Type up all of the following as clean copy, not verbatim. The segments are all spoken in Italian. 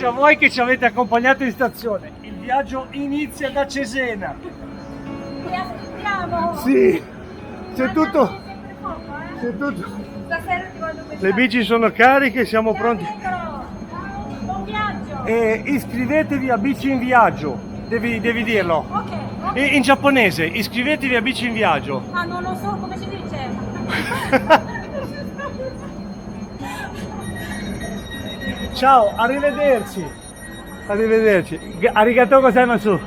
ringrazio a voi che ci avete accompagnato in stazione. Il viaggio inizia da Cesena. Ti aspettiamo. Sì, c'è tutto. Stasera ti voglio pensare. Le bici sono cariche, siamo pronti. Buon viaggio. E iscrivetevi a Bici in Viaggio, devi dirlo. Ok. In giapponese, iscrivetevi a Bici in Viaggio. Ah, non lo so come si dice. Ciao, arrivederci. Arrivederci. Arigatou gozaimasu.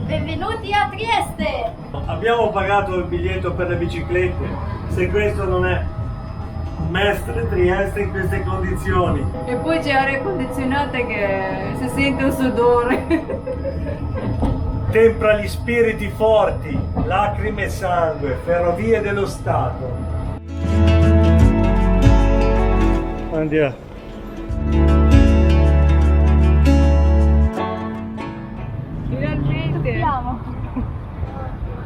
Benvenuti a Trieste. Abbiamo pagato il biglietto per le biciclette. Se questo non è Mestre Trieste in queste condizioni. E poi c'è aria condizionata che si sente un sudore. Tempra gli spiriti forti, lacrime e sangue, ferrovie dello Stato. Andiamo. Finalmente.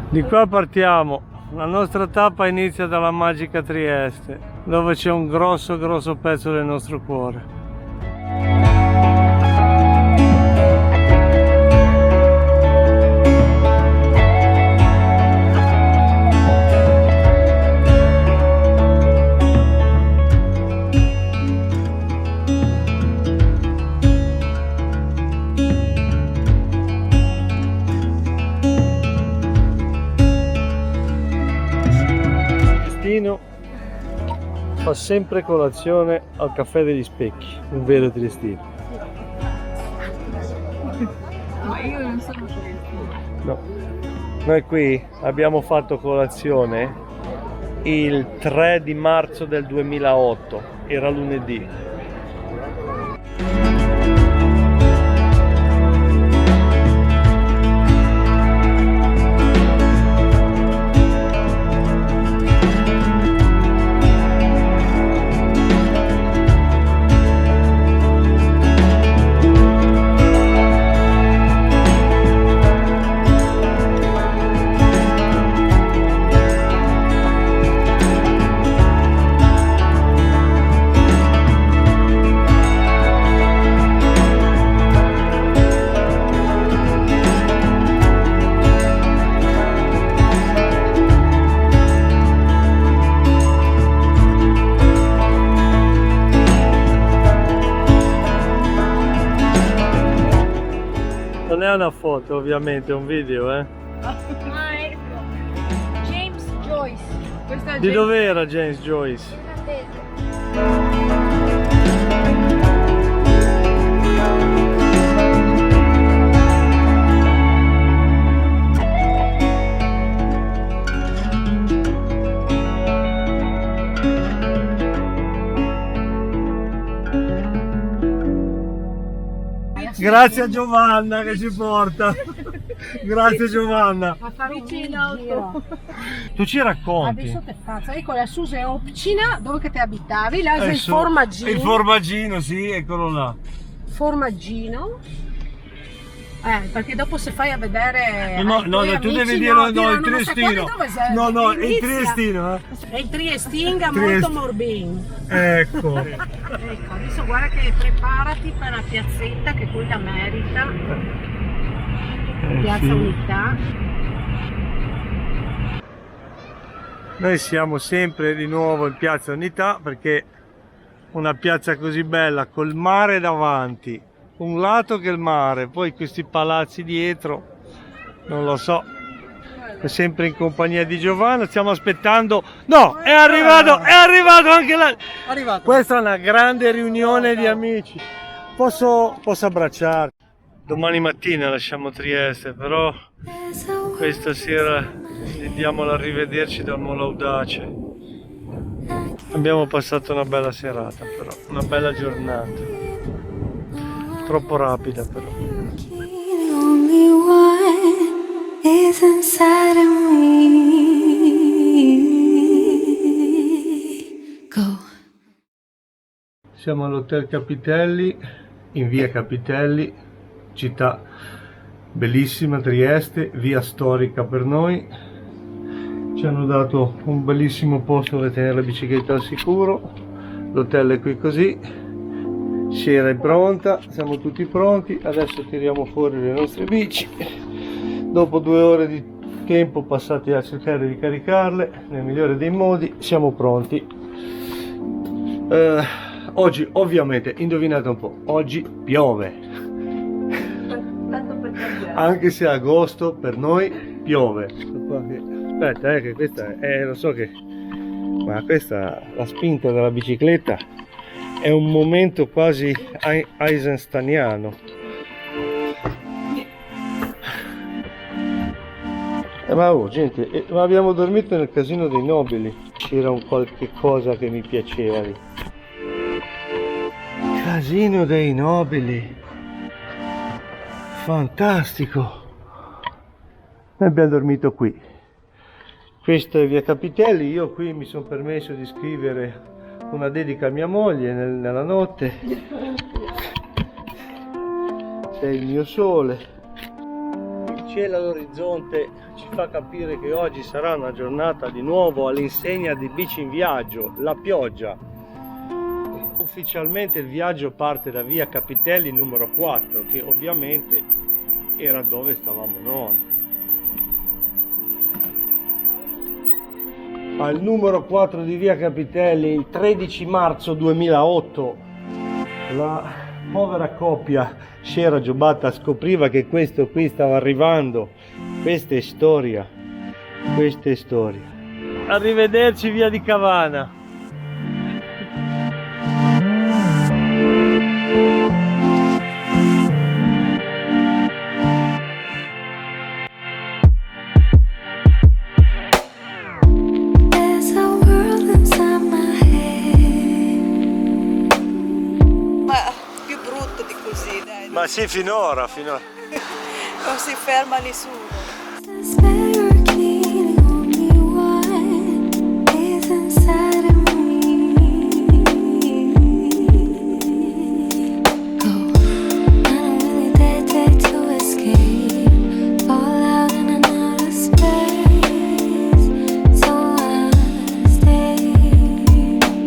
Di qua partiamo. La nostra tappa inizia dalla magica Trieste, dove c'è un grosso pezzo del nostro cuore. Fa sempre colazione al caffè degli Specchi, un vero triestino. Ma io non sono triestina. No. Noi qui abbiamo fatto colazione il 3 di marzo del 2008, era lunedì. Non è una foto, ovviamente, è un video, Ah, ecco. James Joyce. Questa è Di dove era James Joyce? Irlandese. Grazie a Giovanna che ci porta. Grazie Giovanna. A farci in auto. Tu ci racconti? Adesso te faccio, ecco la Susa è Opcina, dove che te abitavi, là c'è il Adesso- formaggino. Il formaggino, sì, eccolo là. Formaggino. Perché dopo se fai a vedere No, ai no, tuoi no, tu amici, devi dire no, il diranno, "Ma triestino. sai dove sei?" No, no, il Inizia. triestino, È il triestinga Trieste. molto morbin. Ecco. Ecco, adesso guarda che preparati per la piazzetta che quella merita. Piazza sì. Unità. Noi siamo sempre di nuovo in Piazza Unità perché una piazza così bella col mare davanti, un lato che il mare, poi questi palazzi dietro, non lo so, è sempre in compagnia di Giovanna, stiamo aspettando, no, è arrivato anche là, questa è una grande riunione di amici, posso abbracciarti, domani mattina lasciamo Trieste, però questa sera diamo l'arrivederci da Molo Audace, abbiamo passato una bella serata però, una bella giornata. Troppo rapida però. The only one is inside of me. Go. Siamo all'Hotel Capitelli, in via Capitelli, città bellissima, Trieste, via storica per noi. Ci hanno dato un bellissimo posto dove tenere la bicicletta al sicuro. L'hotel è qui così. Sera è pronta, siamo tutti pronti, adesso tiriamo fuori le nostre bici. Dopo 2 ore di tempo passati a cercare di caricarle nel migliore dei modi, siamo pronti. Oggi ovviamente, indovinate un po', oggi piove. Tanto per cambiare. Anche se è agosto, per noi piove. Aspetta, che questa è, lo so che, ma questa, la spinta della bicicletta è un momento quasi eisensteiniano. Ma oh, gente, ma abbiamo dormito nel Casino dei Nobili. C'era un qualche cosa che mi piaceva lì. Casino dei Nobili, fantastico. Noi abbiamo dormito qui. Questa è via Capitelli. Io qui mi sono permesso di scrivere una dedica a mia moglie nella notte. C'è il mio sole, il cielo all'orizzonte ci fa capire che oggi sarà una giornata di nuovo all'insegna di Bici in Viaggio, la pioggia. Ufficialmente il viaggio parte da via Capitelli numero 4, che ovviamente era dove stavamo noi. Al numero 4 di via Capitelli, il 13 marzo 2008, la povera coppia si era giubbata, scopriva che questo qui stava arrivando. Questa è storia, questa è storia. Arrivederci via di Cavana. There's a world inside my head. Ma più brutto di così, dai. Ma sì, finora. Non si ferma nessuno. Spell you're keen, only one is inside of me. Go, I'm really dead to escape. Fall out in another space, so I stay.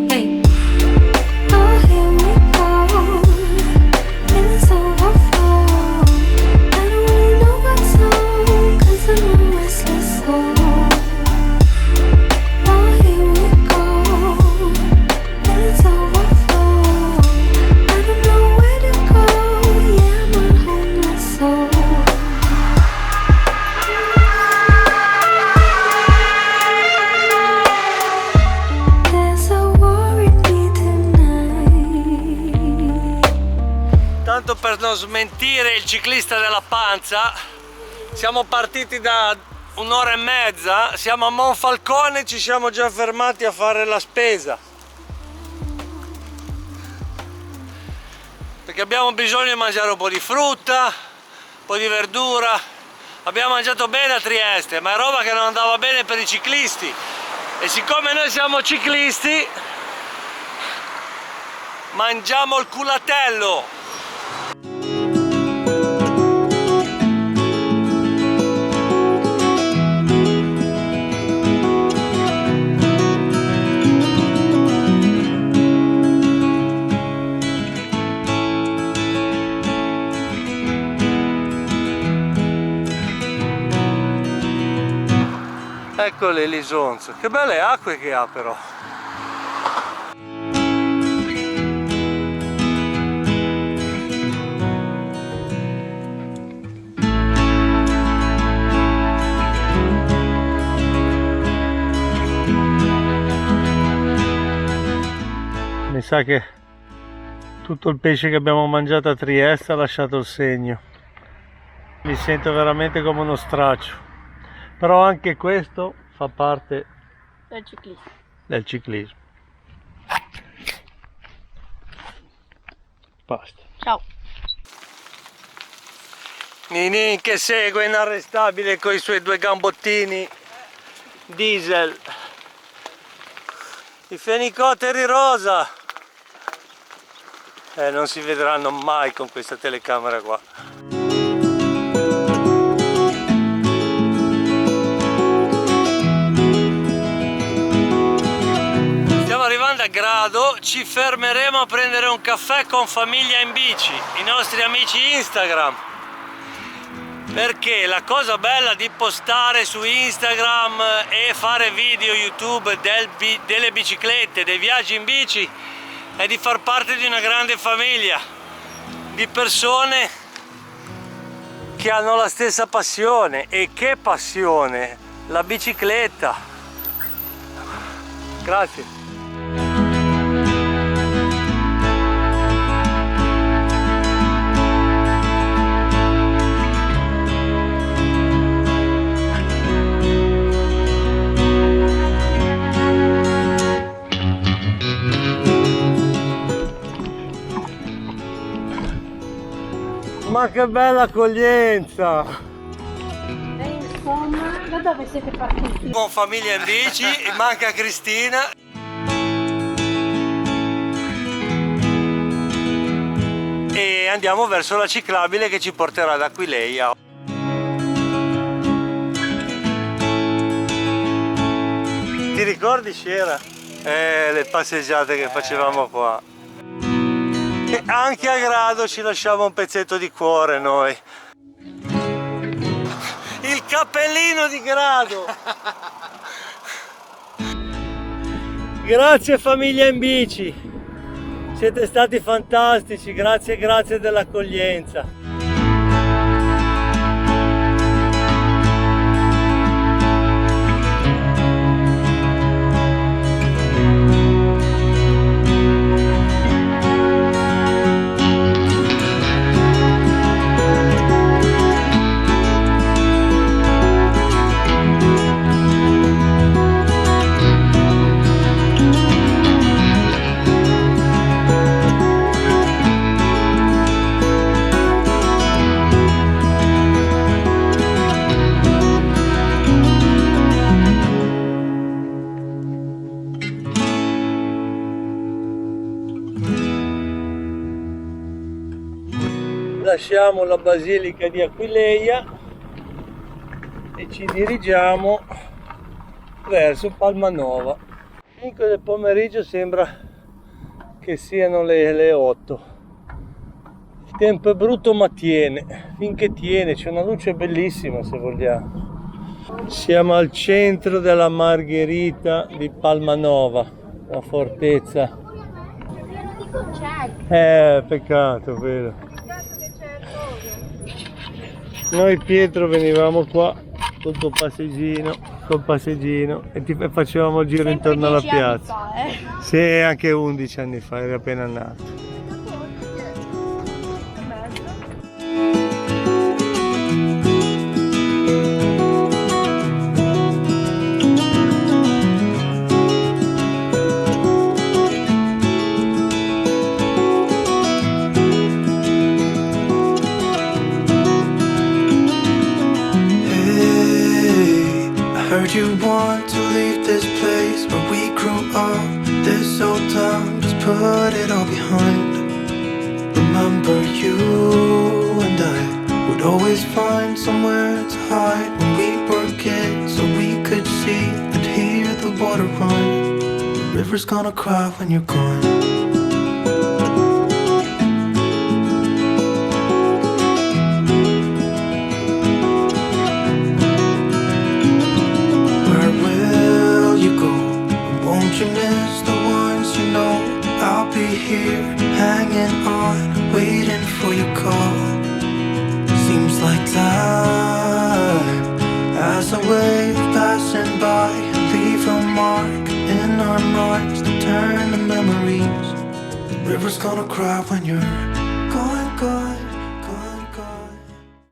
Hey, oh here we go. It's overflow. I don't really know what's on, 'cause I'm a restless soul. Oh here we go. It's overflow. I don't know where to go. Yeah, I'm a homeless soul. There's a war in me tonight. Tanto per non smentire il ciclista della panza, siamo partiti da 1 ora e mezza, siamo a Monfalcone, ci siamo già fermati a fare la spesa. Perché abbiamo bisogno di mangiare un po' di frutta, un po' di verdura. Abbiamo mangiato bene a Trieste, ma è roba che non andava bene per i ciclisti. E siccome noi siamo ciclisti, mangiamo il culatello. Eccole l'Isonzo, che belle acque che ha però. Mi sa che tutto il pesce che abbiamo mangiato a Trieste ha lasciato il segno. Mi sento veramente come uno straccio. Però anche questo fa parte del ciclismo. Basta. Ciao. Ninin che segue inarrestabile con i suoi 2 gambottini diesel. I fenicotteri rosa. Non si vedranno mai con questa telecamera qua. Stiamo arrivando a Grado, ci fermeremo a prendere un caffè con Famiglia in Bici, i nostri amici Instagram, perché la cosa bella di postare su Instagram e fare video YouTube delle biciclette, dei viaggi in bici, è di far parte di una grande famiglia di persone che hanno la stessa passione. E che passione! La bicicletta. Grazie. Ma che bella accoglienza! E insomma, da dove siete partiti? Con Famiglia in Bici, manca Cristina. E andiamo verso la ciclabile che ci porterà ad Aquileia. Ti ricordi, Scera? Le passeggiate che facevamo qua. E anche a grado ci lasciamo un pezzetto di cuore noi. Il cappellino di grado. Grazie Famiglia in Bici, siete stati fantastici, grazie dell'accoglienza. Lasciamo la basilica di Aquileia e ci dirigiamo verso Palmanova. 5 del pomeriggio sembra che siano le 8. Il tempo è brutto ma tiene, finché tiene, c'è una luce bellissima se vogliamo. Siamo al centro della Margherita di Palmanova, la fortezza. Peccato, vero. Noi Pietro venivamo qua col passeggino e facevamo il giro intorno alla piazza. Sì, anche 11 anni fa, eri appena nato. You want to leave this place where we grew up, this old town, just put it all behind. Remember you and I would always find somewhere to hide when we were kids, so we could see and hear the water run. The river's gonna cry when you're gone. You miss the ones you know. I'll be here, hanging on, waiting for your call. Seems like time as a wave passing by, leave a mark in our minds to turn to memories. The river's gonna cry when you're gone.